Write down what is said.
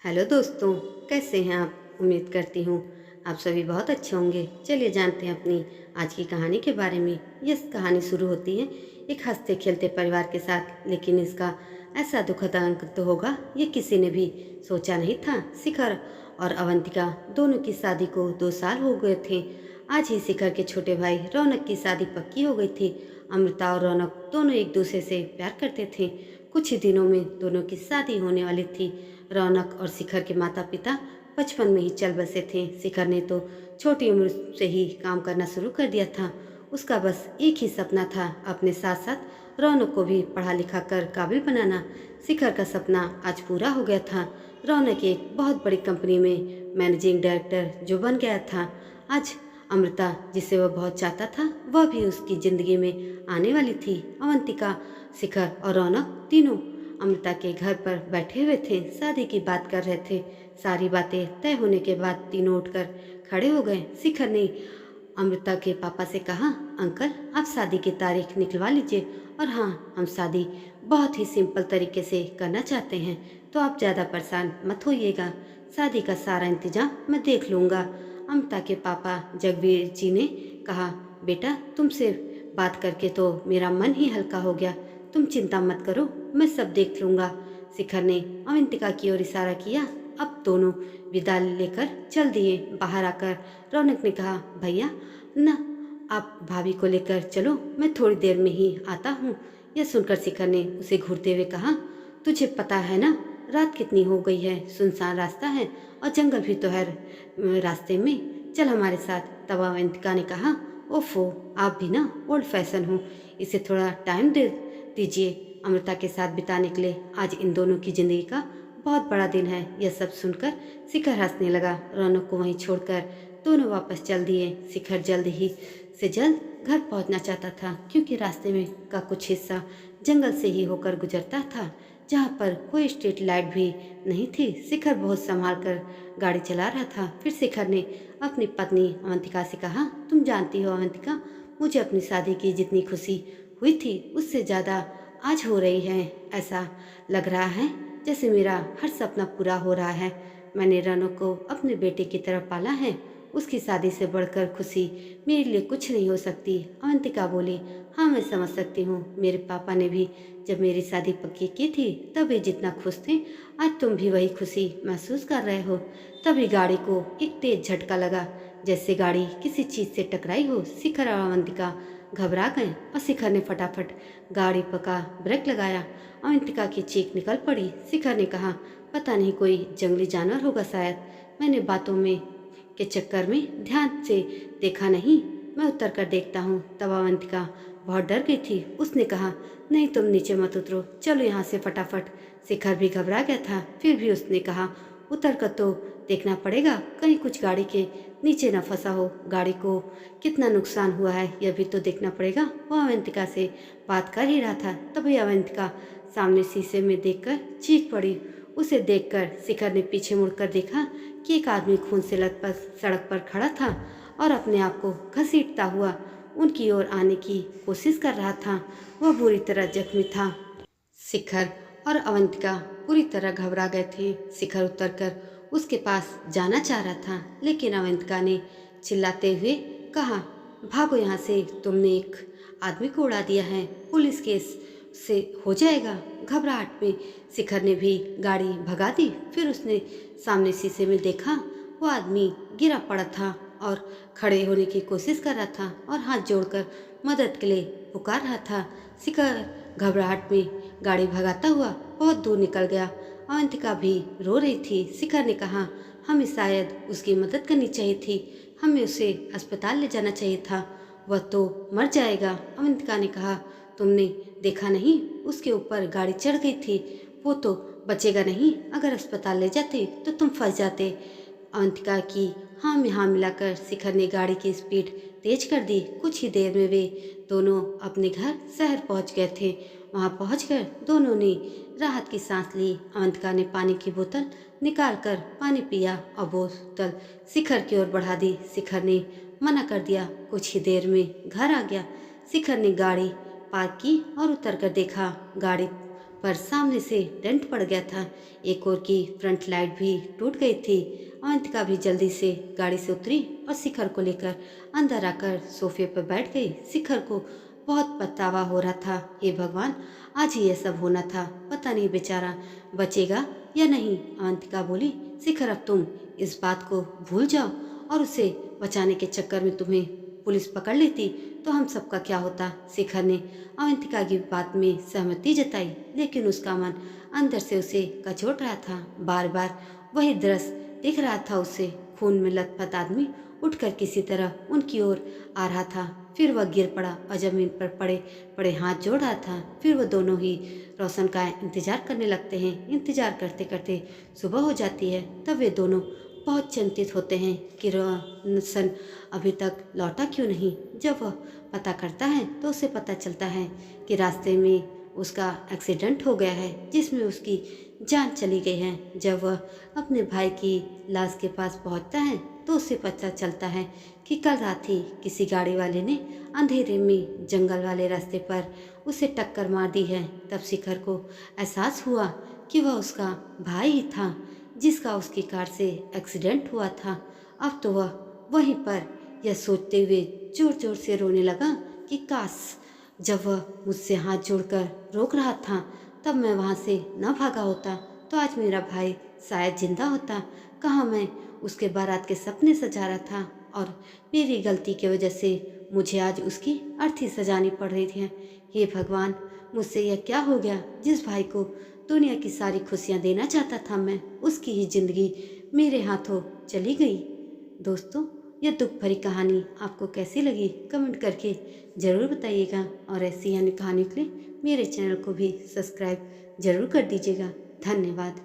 Hello दोस्तों, कैसे हैं आप। उम्मीद करती हूँ आप सभी बहुत अच्छे होंगे। चलिए जानते हैं अपनी आज की कहानी के बारे में। यह कहानी शुरू होती है एक हंसते खेलते परिवार के साथ, लेकिन इसका ऐसा दुखद अंत तो होगा ये किसी ने भी सोचा नहीं था। शिखर और अवंतिका दोनों की शादी को 2 साल हो गए थे। आज ही शिखर के छोटे भाई रौनक की शादी पक्की हो गई थी। अमृता और रौनक दोनों एक दूसरे से प्यार करते थे। कुछ ही दिनों में दोनों की शादी होने वाली थी। रौनक और शिखर के माता पिता बचपन में ही चल बसे थे। शिखर ने तो छोटी उम्र से ही काम करना शुरू कर दिया था। उसका बस एक ही सपना था, अपने साथ साथ रौनक को भी पढ़ा लिखा कर काबिल बनाना। शिखर का सपना आज पूरा हो गया था। रौनक एक बहुत बड़ी कंपनी में मैनेजिंग डायरेक्टर जो बन गया था। आज अमृता जिसे वह बहुत चाहता था वह भी उसकी जिंदगी में आने वाली थी। अवंतिका, शिखर और रौनक तीनों अमृता के घर पर बैठे हुए थे, शादी की बात कर रहे थे। सारी बातें तय होने के बाद तीनों उठकर खड़े हो गए। शिखर ने अमृता के पापा से कहा, अंकल आप शादी की तारीख निकलवा लीजिए। और हाँ, हम शादी बहुत ही सिंपल तरीके से करना चाहते हैं, तो आप ज़्यादा परेशान मत होइएगा। शादी का सारा इंतजाम मैं देख लूँगा। अमृता के पापा जगवीर जी ने कहा, बेटा तुमसे बात करके तो मेरा मन ही हल्का हो गया। तुम चिंता मत करो, मैं सब देख लूँगा। शिखर ने अवंतिका की ओर इशारा किया। अब दोनों विदा लेकर चल दिए। बाहर आकर रौनक ने कहा, भैया न आप भाभी को लेकर चलो, मैं थोड़ी देर में ही आता हूँ। यह सुनकर शिखर ने उसे घूरते हुए कहा, तुझे पता है ना रात कितनी हो गई है, सुनसान रास्ता है और जंगल भी तो है रास्ते में, चल हमारे साथ। तब अवंतिका ने कहा, ओफो आप भी ना ओल्ड फैशन हो, इसे थोड़ा टाइम दे दीजिए। अमृता के साथ बिताने के लिए आज इन दोनों की जिंदगी का बहुत बड़ा दिन है। यह सब सुनकर शिखर हंसने लगा। रौनक को वहीं छोड़कर दोनों वापस चल दिए। शिखर जल्द ही से जल्द घर पहुंचना चाहता था, क्योंकि रास्ते में का कुछ हिस्सा जंगल से ही होकर गुजरता था, जहां पर कोई स्ट्रीट लाइट भी नहीं थी। शिखर बहुत संभाल कर गाड़ी चला रहा था। फिर शिखर ने अपनी पत्नी अवंतिका से कहा, तुम जानती हो अवंतिका, मुझे अपनी शादी की जितनी खुशी हुई थी उससे ज़्यादा आज हो रही है। ऐसा लग रहा है जैसे मेरा हर सपना पूरा हो रहा है। मैंने रौनक को अपने बेटे की तरह पाला है, उसकी शादी से बढ़कर खुशी मेरे लिए कुछ नहीं हो सकती। अवंतिका बोली, हाँ मैं समझ सकती हूँ, मेरे पापा ने भी जब मेरी शादी पक्की की थी तब वे जितना खुश थे, आज तुम भी वही खुशी महसूस कर रहे हो। तभी गाड़ी को एक तेज झटका लगा, जैसे गाड़ी किसी चीज़ से टकराई हो। शिखर और अवंतिका घबरा गए और शिखर ने फटाफट गाड़ी पका ब्रेक लगाया। अवंतिका की चीख निकल पड़ी। शिखर ने कहा, पता नहीं कोई जंगली जानवर होगा शायद, मैंने बातों में के चक्कर में ध्यान से देखा नहीं, मैं उतर कर देखता हूँ। तब अवंतिका बहुत डर गई थी। उसने कहा, नहीं तुम नीचे मत उतरो, चलो यहाँ से फटाफट। शिखर भी घबरा गया था, फिर भी उसने कहा, उतर कर तो देखना पड़ेगा, कहीं कुछ गाड़ी के नीचे न फंसा हो, गाड़ी को कितना नुकसान हुआ है यह भी तो देखना पड़ेगा। वह अवंतिका से बात कर ही रहा था, तभी अवंतिका सामने शीशे में देखकर चीख पड़ी। उसे देखकर शिखर ने पीछे मुड़कर देखा कि एक आदमी खून से लथपथ सड़क पर खड़ा था और अपने आप को घसीटता हुआ उनकी ओर आने की कोशिश कर रहा था। वह बुरी तरह जख्मी था। शिखर और अवंतिका पूरी तरह घबरा गए थे। शिखर उतरकर उसके पास जाना चाह रहा था, लेकिन अवंतिका ने चिल्लाते हुए कहा, भागो यहाँ से, तुमने एक आदमी को उड़ा दिया है, पुलिस केस से हो जाएगा। घबराहट में शिखर ने भी गाड़ी भगा दी। फिर उसने सामने शीशे में देखा, वो आदमी गिरा पड़ा था और खड़े होने की कोशिश कर रहा था और हाथ जोड़कर मदद के लिए पुकार रहा था। शिखर घबराहट में गाड़ी भगाता हुआ बहुत दूर निकल गया। अवंतिका भी रो रही थी। शिखर ने कहा, हमें शायद उसकी मदद करनी चाहिए थी, हमें उसे अस्पताल ले जाना चाहिए था, वह तो मर जाएगा। अवंतिका ने कहा, तुमने देखा नहीं, उसके ऊपर गाड़ी चढ़ गई थी, वो तो बचेगा नहीं, अगर अस्पताल ले जाते तो तुम फंस जाते। अवंतिका की हाँ में हाँ मिलाकर शिखर ने गाड़ी की स्पीड तेज कर दी। कुछ ही देर में वे दोनों अपने घर शहर पहुंच गए थे। वहां पहुंचकर दोनों ने राहत की सांस ली। अवंतिका ने पानी की बोतल निकाल कर पानी पिया और बोतल शिखर की ओर बढ़ा दी। शिखर ने मना कर दिया। कुछ ही देर में घर आ गया। शिखर ने गाड़ी पार्क की और उतर कर देखा, गाड़ी पर सामने से डेंट पड़ गया था। एक और की फ्रंट लाइट भी टूट गई थी। अवंतिका भी जल्दी से गाड़ी से उतरी और शिखर को लेकर अंदर आकर सोफे पर बैठ गई। शिखर को बहुत पछतावा हो रहा था। हे भगवान, आज ही ये सब होना था। पता नहीं बेचारा बचेगा या नहीं। अवंतिका बोली, शिखर अब तुम इस बात को भूल जाओ और उसे बचाने के चक्कर में तुम्हें पुलिस पकड़ लेती तो हम सबका क्या होता। शिखर ने अवंतिका की बात में सहमति जताई, लेकिन उसका मन अंदर से उसे कचोट रहा था। बार बार वही दृश्य दिख रहा था उसे। खून में लथपथ आदमी उठकर किसी तरह उनकी ओर आ रहा था। फिर वह गिर पड़ा और जमीन पर पड़े पड़े हाथ जोड़ रहा था। फिर वह दोनों ही रोशन का इंतजार करने लगते हैं। इंतजार करते करते सुबह हो जाती है। तब वे दोनों बहुत चिंतित होते हैं कि रोशन अभी तक लौटा क्यों नहीं। जब वह पता करता है तो उसे पता चलता है कि रास्ते में उसका एक्सीडेंट हो गया है जिसमें उसकी जान चली गई है। जब वह अपने भाई की लाश के पास पहुंचता है तो उसे पता चलता है कि कल रात ही किसी गाड़ी वाले ने अंधेरे में जंगल वाले रास्ते पर उसे टक्कर मार दी है। तब शिखर को एहसास हुआ कि वह उसका भाई ही था जिसका उसकी कार से एक्सीडेंट हुआ था। अब तो वह वहीं पर यह सोचते हुए जोर जोर से रोने लगा कि काश जब वह मुझसे हाथ जोड़कर रोक रहा था तब मैं वहाँ से न भागा होता तो आज मेरा भाई शायद जिंदा होता। कहाँ मैं उसके बारात के सपने सजा रहा था और मेरी गलती की वजह से मुझे आज उसकी अर्थी सजानी पड़ रही थी। हे भगवान, मुझसे यह क्या हो गया। जिस भाई को दुनिया की सारी खुशियाँ देना चाहता था मैं, उसकी ही जिंदगी मेरे हाथों चली गई। दोस्तों, यह दुख भरी कहानी आपको कैसी लगी कमेंट करके ज़रूर बताइएगा और ऐसी अन्य कहानी के लिए मेरे चैनल को भी सब्सक्राइब ज़रूर कर दीजिएगा। धन्यवाद।